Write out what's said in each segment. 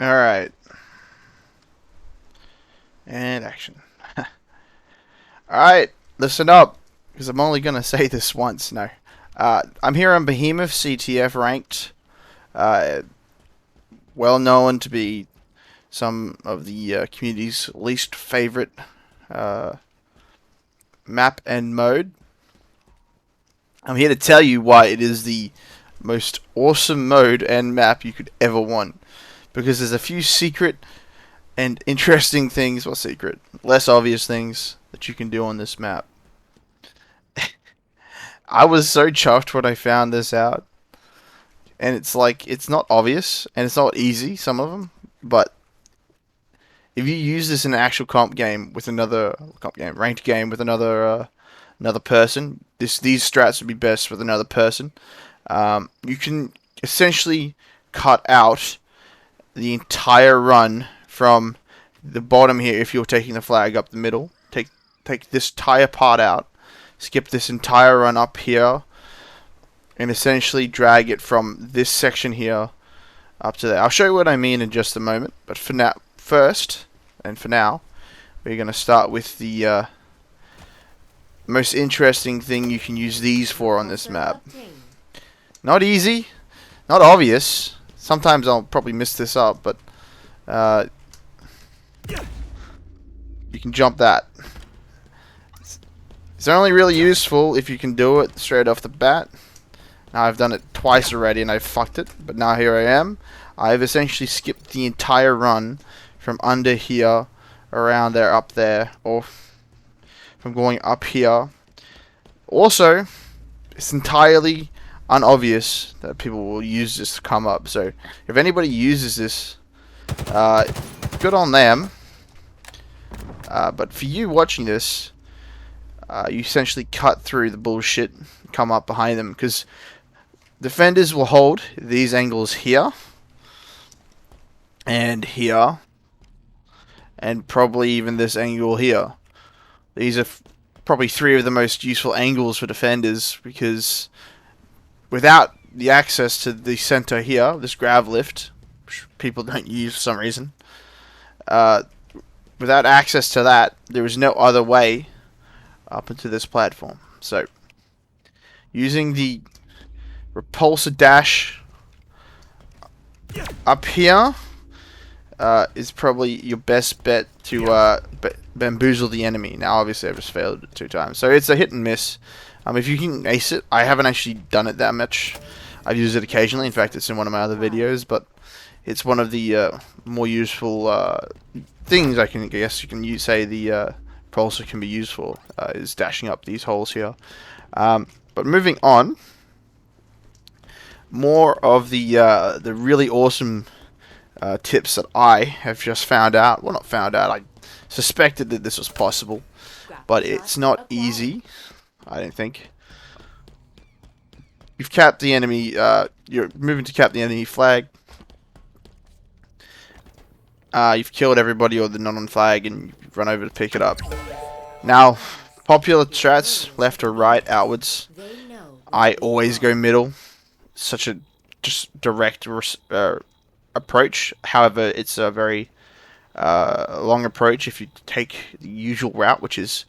Alright. And action. Alright, listen up. Because I'm only going to say this once. No. I'm here on Behemoth, CTF Ranked. Uh, well known to be some of the community's least favorite uh, map and mode. I'm here to tell you why it is the most awesome mode and map you could ever want. Because there's a few secret and interesting things, well, secret, less obvious things that you can do on this map. I was so chuffed when I found this out, and it's like it's not obvious and it's not easy. Some of them, but if you use this in an actual ranked game with another person, these strats would be best with another person. You can essentially cut out the entire run from the bottom here if you're taking the flag up the middle. Take this entire part out, skip this entire run up here, and essentially drag it from this section here up to there. I'll show you what I mean in just a moment, but for now, we're going to start with the most interesting thing you can use these for on this map. Not easy, not obvious. Sometimes I'll probably miss this up, but you can jump that. It's only really useful if you can do it straight off the bat. Now I've done it twice already and I've fucked it, but now here I am. I've essentially skipped the entire run from under here, around there, up there, or from going up here. Also, it's entirely unobvious that people will use this to come up. So if anybody uses this, good on them. But for you watching this, you essentially cut through the bullshit, come up behind them, because defenders will hold these angles here, and here, and probably even this angle here. These are probably three of the most useful angles for defenders, because without the access to the center here, this grav lift, which people don't use for some reason, without access to that, there is no other way up into this platform. So, using the repulsor dash up here is probably your best bet to bamboozle the enemy. Now, obviously, I've just failed it 2 times, so it's a hit and miss. If you can ace it, I haven't actually done it that much. I've used it occasionally. In fact, it's in one of my other videos, but it's one of the more useful things I guess you can say the repulsor can be used for, is dashing up these holes here. But moving on, more of the really awesome tips that I have just found out. Well, not found out. I suspected that this was possible, but it's not easy. I don't think. You've capped the enemy. You're moving to cap the enemy flag. You've killed everybody or the not on flag, and you've run over to pick it up. Now, popular strats, left or right, outwards. I always go middle. Such a just direct approach. However, it's a very long approach if you take the usual route, which is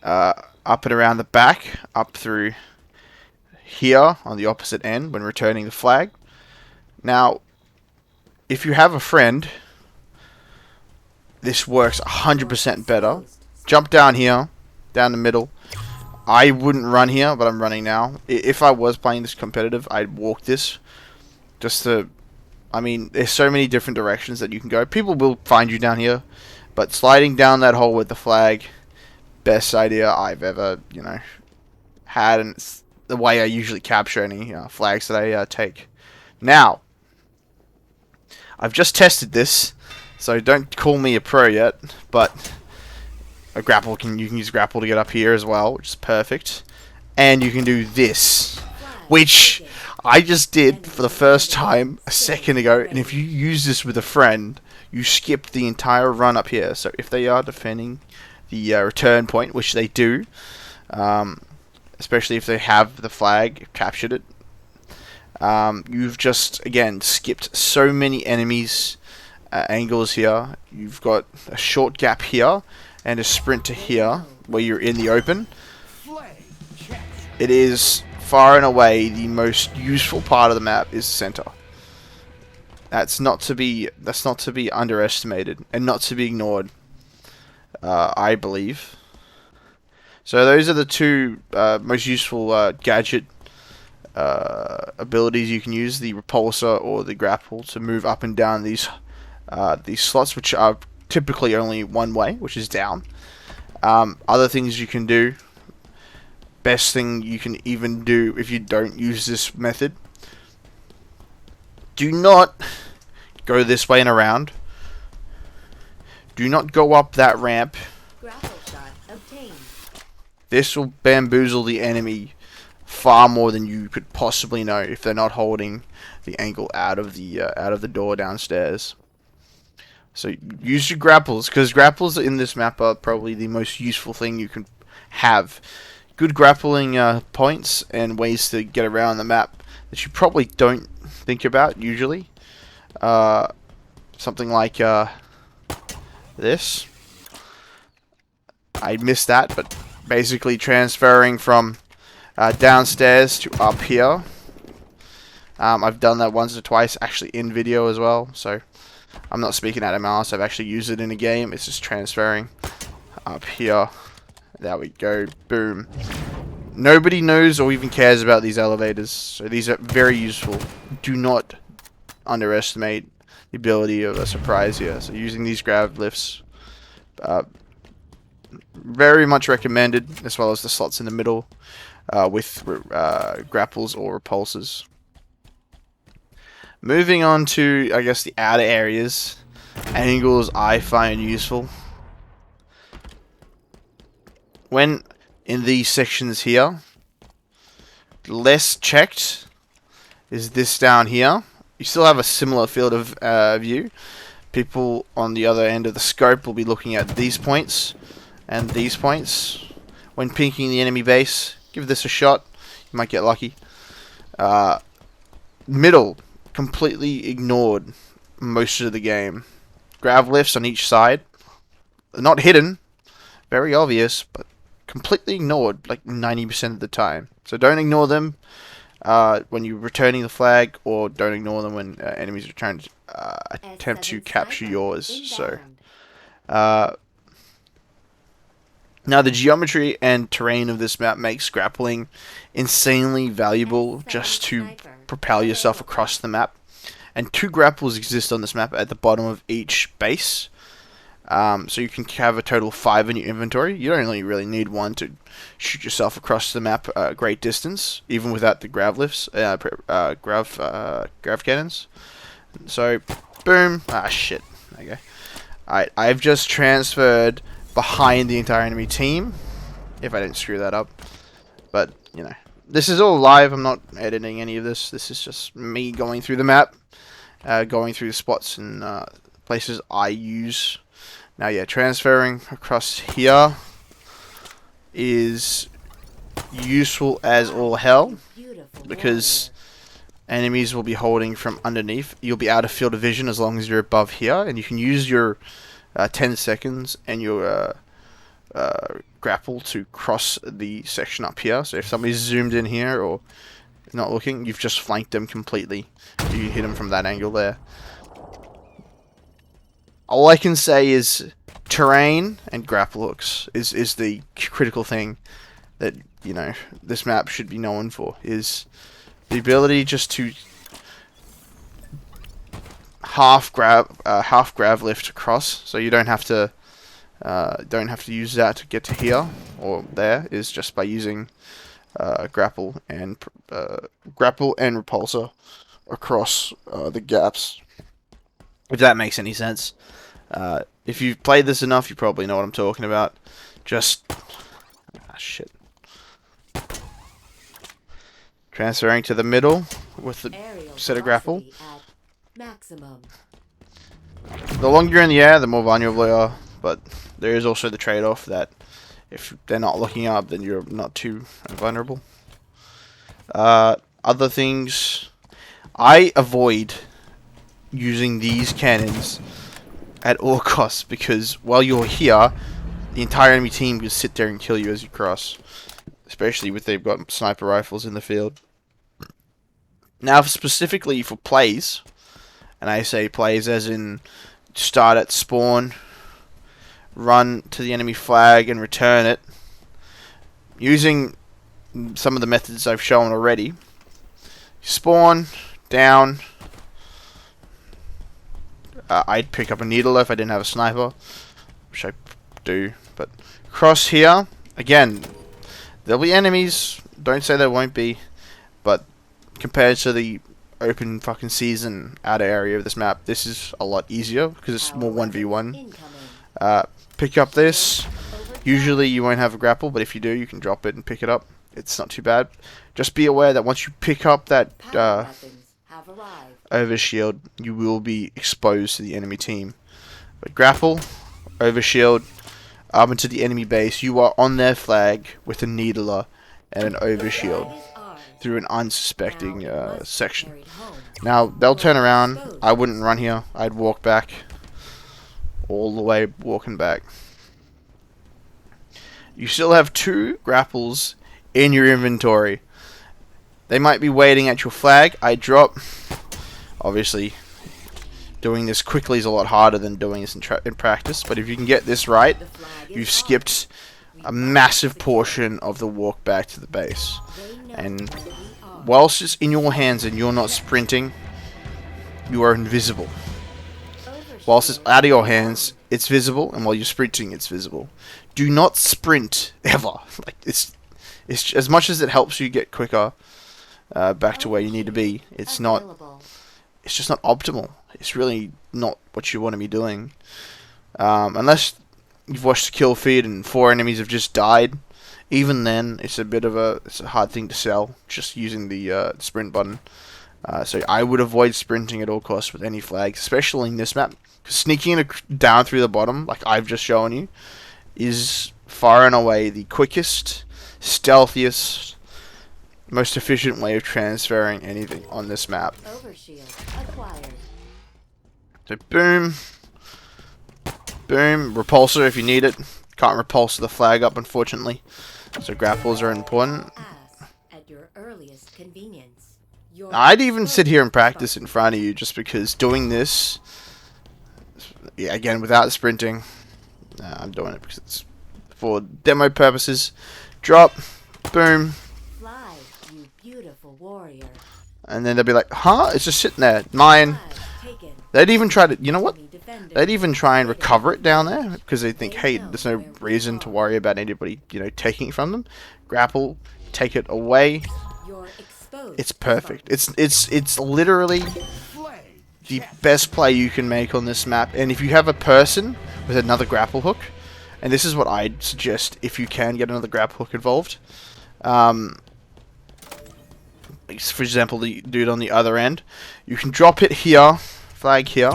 up and around the back, up through here on the opposite end when returning the flag. Now, if you have a friend, this works 100% better. Jump down here, down the middle. I wouldn't run here, but I'm running now. If I was playing this competitive, I'd walk this. Just to, I mean, there's so many different directions that you can go. People will find you down here, but sliding down that hole with the flag, best idea I've ever, had, and it's the way I usually capture any flags that I take. Now, I've just tested this, so don't call me a pro yet, but you can use grapple to get up here as well, which is perfect. And you can do this, which I just did for the first time a second ago, and if you use this with a friend, you skip the entire run up here. So if they are defending the return point, which they do, especially if they have the flag, captured it, You've just, again, skipped so many enemies angles here. You've got a short gap here and a sprint to here where you're in the open. It is far and away the most useful part of the map is the center. That's not to be underestimated and not to be ignored. I believe. So those are the two most useful gadget abilities you can use: the repulsor or the grapple, to move up and down these slots, which are typically only one way, which is down. Other things you can do. Best thing you can even do if you don't use this method: do not go this way and around. Do not go up that ramp. This will bamboozle the enemy far more than you could possibly know if they're not holding the angle out of the door downstairs. So use your grapples, because grapples in this map are probably the most useful thing you can have. Good grappling points and ways to get around the map that you probably don't think about usually. Something like this. I missed that, but basically transferring from downstairs to up here. I've done that once or twice, actually in video as well, so I'm not speaking out of malice. I've actually used it in a game. It's just transferring up here. There we go. Boom. Nobody knows or even cares about these elevators, so these are very useful. Do not underestimate the ability of a surprise here. So using these grab lifts, very much recommended, as well as the slots in the middle with grapples or repulsors. Moving on to, I guess, the outer areas. Angles I find useful. When in these sections here, less checked is this down here. You still have a similar field of view. People on the other end of the scope will be looking at these points and these points. When pinking the enemy base, give this a shot. You might get lucky. Middle, completely ignored most of the game. Grav lifts on each side. They're not hidden. Very obvious, but completely ignored like 90% of the time. So don't ignore them when you're returning the flag, or don't ignore them when enemies are trying to attempt to capture yours. So now the geometry and terrain of this map makes grappling insanely valuable just to propel yourself across the map. And 2 grapples exist on this map at the bottom of each base. So you can have a total of 5 in your inventory. You don't only really need 1 to shoot yourself across the map a great distance, even without the grav lifts, grav cannons. So, boom. Ah, shit. Okay. Alright, I've just transferred behind the entire enemy team, if I didn't screw that up. But, you know, this is all live. I'm not editing any of this. This is just me going through the map, going through the spots and places I use. Now, yeah, transferring across here is useful as all hell, because enemies will be holding from underneath. You'll be out of field of vision as long as you're above here, and you can use your 10 seconds and your grapple to cross the section up here. So if somebody's zoomed in here or not looking, you've just flanked them completely. You hit them from that angle there. All I can say is terrain and grapple hooks is the critical thing that, you know, this map should be known for, is the ability just to half grav lift across, so you don't have to use that to get to here or there, is just by using grapple and repulsor across the gaps, if that makes any sense. If you've played this enough, you probably know what I'm talking about. Just shit. Transferring to the middle with the set of grapple. The longer you're in the air, the more vulnerable you are, but there is also the trade-off that if they're not looking up, then you're not too vulnerable. Other things, I avoid using these cannons at all costs, because while you're here, the entire enemy team will sit there and kill you as you cross. Especially if they've got sniper rifles in the field. Now, specifically for plays, and I say plays as in start at spawn, run to the enemy flag and return it, using some of the methods I've shown already. Spawn, down. I'd pick up a needler if I didn't have a sniper, which I do, but cross here, again, there'll be enemies, don't say there won't be, but compared to the open fucking season outer area of this map, this is a lot easier, because it's more 1v1. Pick up this, usually you won't have a grapple, but if you do, you can drop it and pick it up, it's not too bad. Just be aware that once you pick up that overshield, you will be exposed to the enemy team. But grapple, overshield, up into the enemy base, you are on their flag with a needler and an overshield through an unsuspecting section. Now, they'll turn around. I wouldn't run here. I'd walk back. All the way walking back. You still have 2 grapples in your inventory. They might be waiting at your flag. I drop. Obviously, doing this quickly is a lot harder than doing this in practice, but if you can get this right, you've skipped a massive portion of the walk back to the base. And whilst it's in your hands and you're not sprinting, you are invisible. Whilst it's out of your hands, it's visible, and while you're sprinting, it's visible. Do not sprint ever. Like it's as much as it helps you get quicker back to where you need to be. It's just not optimal. It's really not what you want to be doing. Unless you've watched the kill feed and 4 enemies have just died. Even then, it's a hard thing to sell, just using the sprint button. So I would avoid sprinting at all costs with any flags, especially in this map. Because sneaking down through the bottom, like I've just shown you, is far and away the quickest, stealthiest, most efficient way of transferring anything on this map. So boom, boom, repulsor if you need it. Can't repulse the flag up, unfortunately. So grapples are important. I'd even sit here and practice in front of you, just because doing this, yeah, again, without sprinting, I'm doing it because it's for demo purposes. Drop, boom. Fly, you beautiful warrior. And then they'll be like, huh? It's just sitting there. Mine. They'd even try to, you know what? They'd even try and recover it down there, because they think, hey, there's no reason to worry about anybody, taking it from them. Grapple, take it away. It's perfect. It's literally the best play you can make on this map. And if you have a person with another grapple hook, and this is what I'd suggest if you can get another grapple hook involved. For example, the dude on the other end, you can drop it here, flag here,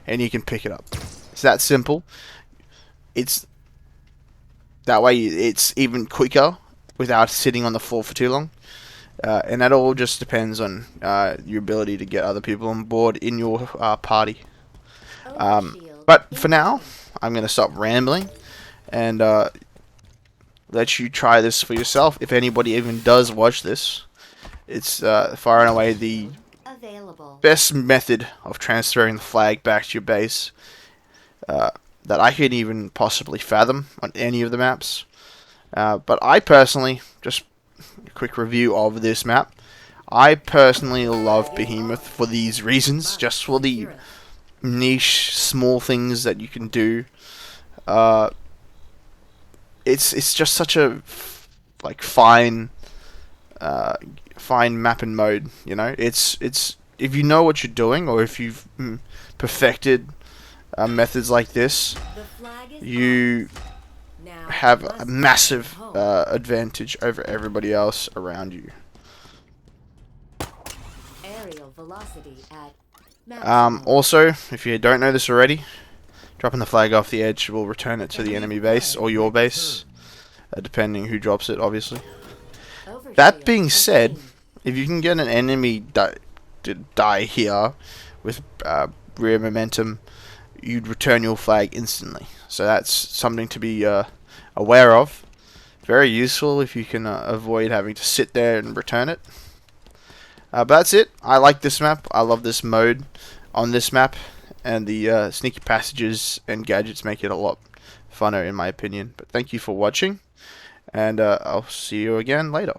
and you can pick it up. It's that simple. It's that way it's even quicker without sitting on the floor for too long. And that all just depends on your ability to get other people on board in your party. But for now, I'm going to stop rambling and let you try this for yourself. If anybody even does watch this, it's far and away the best method of transferring the flag back to your base that I could even possibly fathom on any of the maps. But I personally, just a quick review of this map, I personally love Behemoth for these reasons, just for the niche, small things that you can do. It's just such a fine map and mode. It's if you know what you're doing, or if you've perfected methods like this, you have a massive advantage over everybody else around you. Also, if you don't know this already, dropping the flag off the edge will return it to the enemy base, or your base, depending who drops it, obviously. That being said, if you can get an enemy did die here with rear momentum, you'd return your flag instantly. So that's something to be aware of. Very useful if you can avoid having to sit there and return it. But that's it. I like this map. I love this mode on this map, and the sneaky passages and gadgets make it a lot funner in my opinion. But thank you for watching, and I'll see you again later.